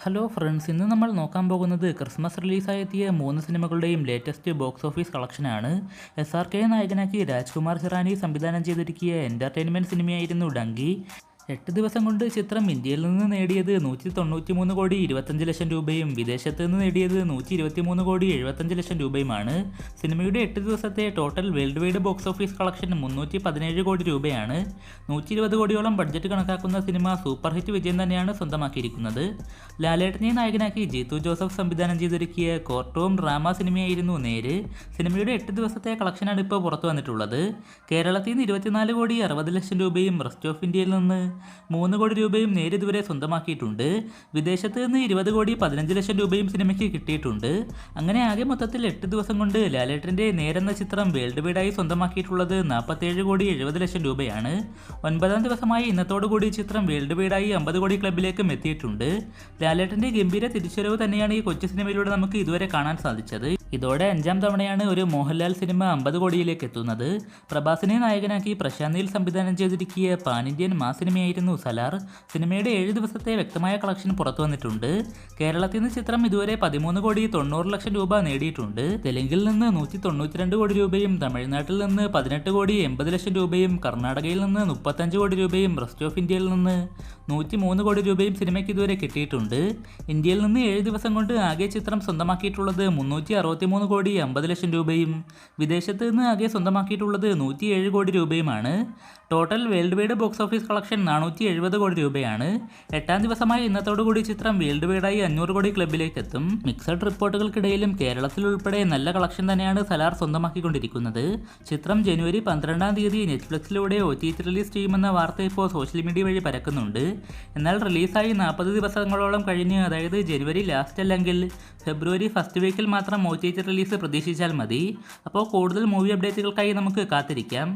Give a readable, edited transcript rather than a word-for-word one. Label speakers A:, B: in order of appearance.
A: Hello friends, ഇന്ന് നമ്മൾ നോക്കാൻ പോകുന്നത് ക്രിസ്മസ് റിലീസായെത്തിയ 3 സിനിമകളുടെയും ലേറ്റസ്റ്റ് ബോക്സ് ഓഫീസ് കളക്ഷനാണ്. SRK നായകനാക്കി രാജ്കുമാർ ഹിറാനി സംവിധാനം ചെയ്തൊരുക്കിയ എൻ്റർടൈൻമെൻറ്റ് സിനിമയായിരുന്നു ഡങ്കി. 8 ദിവസം കൊണ്ട് ചിത്രം ഇന്ത്യയിൽ നിന്ന് നേടിയത് 193 കോടി 25 ലക്ഷം രൂപയും വിദേശത്ത് നിന്ന് നേടിയത് 123 കോടി 75 ലക്ഷം രൂപയുമാണ്. സിനിമയുടെ 8 ദിവസത്തെ total world wide box office collection 317 കോടി രൂപയാണ്. 120 കോടിയോളം ബഡ്ജറ്റ് കണക്കാക്കുന്ന സിനിമ സൂപ്പർ ഹിറ്റ് വിജയം തന്നെയാണ് സ്വന്തമാക്കിയിരിക്കുന്നത്. ലാലേട്ടനെ നായകനാക്കി ജീത്തു ജോസഫ് സംവിധാനം ചെയ്തൊരുക്കിയ കോർട്ടൂം ഡ്രാമ സിനിമയായിരുന്നു നേര്. സിനിമയുടെ 8 ദിവസത്തെ കളക്ഷനാണ് ഇപ്പോൾ പുറത്തു വന്നിട്ടുള്ളത്. കേരളത്തിൽ നിന്ന് 24 കോടി 60 ലക്ഷം രൂപയും റെസ്റ്റ് ഓഫ് ഇന്ത്യയിൽ നിന്ന് 3 കോടി രൂപയും നേര് ഇതുവരെ സ്വന്തമാക്കിയിട്ടുണ്ട്. വിദേശത്ത് നിന്ന് 20 കോടി 15 ലക്ഷം രൂപയും സിനിമയ്ക്ക് കിട്ടിയിട്ടുണ്ട്. അങ്ങനെ ആകെ മൊത്തത്തിൽ 8 ദിവസം കൊണ്ട് ലാലേട്ടൻ്റെ നേരെന്ന ചിത്രം വേൾഡ് വൈഡായി സ്വന്തമാക്കിയിട്ടുള്ളത് 47 കോടി 70 ലക്ഷം രൂപയാണ്. 9ാം ദിവസമായി ഇന്നത്തോടുകൂടി ചിത്രം വേൾഡ് വൈഡായി 50 കോടി ക്ലബിലേക്കും എത്തിയിട്ടുണ്ട്. ലാലേട്ടൻ്റെ ഗംഭീര തിരിച്ചുവരവ് തന്നെയാണ് ഈ കൊച്ചു സിനിമയിലൂടെ നമുക്ക് ഇതുവരെ കാണാൻ സാധിച്ചത്. ഇതോടെ 5ാം തവണയാണ് ഒരു മോഹൻലാൽ സിനിമ 50 കോടിയിലേക്ക് എത്തുന്നത്. പ്രഭാസിനെ നായകനാക്കി പ്രശാന്ത് നീൽ സംവിധാനം ചെയ്തിരിക്കിയ പാൻ ഇന്ത്യൻ മാസ് സിനിമയായിരുന്നു സലാർ. സിനിമയുടെ 7 ദിവസത്തെ വ്യക്തമായ കളക്ഷൻ പുറത്തു വന്നിട്ടുണ്ട്. കേരളത്തിൽ നിന്ന് ചിത്രം ഇതുവരെ 13 കോടി 90 ലക്ഷം രൂപ നേടിയിട്ടുണ്ട്. തെലുങ്കിൽ നിന്ന് 192 കോടി രൂപയും തമിഴ്നാട്ടിൽ നിന്ന് 18 കോടി 80 ലക്ഷം രൂപയും കർണാടകയിൽ നിന്ന് 35 കോടി രൂപയും റെസ്റ്റ് ഓഫ് ഇന്ത്യയിൽ നിന്ന് 103 കോടി രൂപയും സിനിമയ്ക്ക് ഇതുവരെ കിട്ടിയിട്ടുണ്ട്. ഇന്ത്യയിൽ നിന്ന് 7 ദിവസം കൊണ്ട് ആകെ ചിത്രം സ്വന്തമാക്കിയിട്ടുള്ളത് 363 കോടി 50 ലക്ഷം രൂപയും വിദേശത്ത് നിന്ന് ആകെ സ്വന്തമാക്കിയിട്ടുള്ളത് 107 കോടി രൂപയുമാണ്. Total world wide box office collection 470 കോടി രൂപയാണ്. 8ാം ദിവസമായി ഇന്നത്തോടുകൂടി ചിത്രം വേൾഡ് വൈഡായി 500 കോടി ക്ലബിലേക്ക് എത്തും. മിക്സഡ് റിപ്പോർട്ടുകൾക്കിടയിലും കേരളത്തിൽ ഉൾപ്പെടെ നല്ല കളക്ഷൻ തന്നെയാണ് സലാർ സ്വന്തമാക്കിക്കൊണ്ടിരിക്കുന്നത്. ചിത്രം ജനുവരി 12ാം തീയതി നെറ്റ്ഫ്ലിക്സിലൂടെ OTT റിലീസ് ചെയ്യുമെന്ന വാർത്ത ഇപ്പോൾ സോഷ്യൽ മീഡിയ വഴി പരക്കുന്നുണ്ട്. എന്നാൽ റിലീസായി 40 ദിവസങ്ങളോളം കഴിഞ്ഞ്, അതായത് ജനുവരി ലാസ്റ്റ് അല്ലെങ്കിൽ ഫെബ്രുവരി ഫസ്റ്റ് വീക്കിൽ മാത്രം OTT റിലീസ് പ്രതീക്ഷിച്ചാൽ മതി. അപ്പോൾ കൂടുതൽ മൂവി അപ്ഡേറ്റുകൾക്കായി നമുക്ക് കാത്തിരിക്കാം.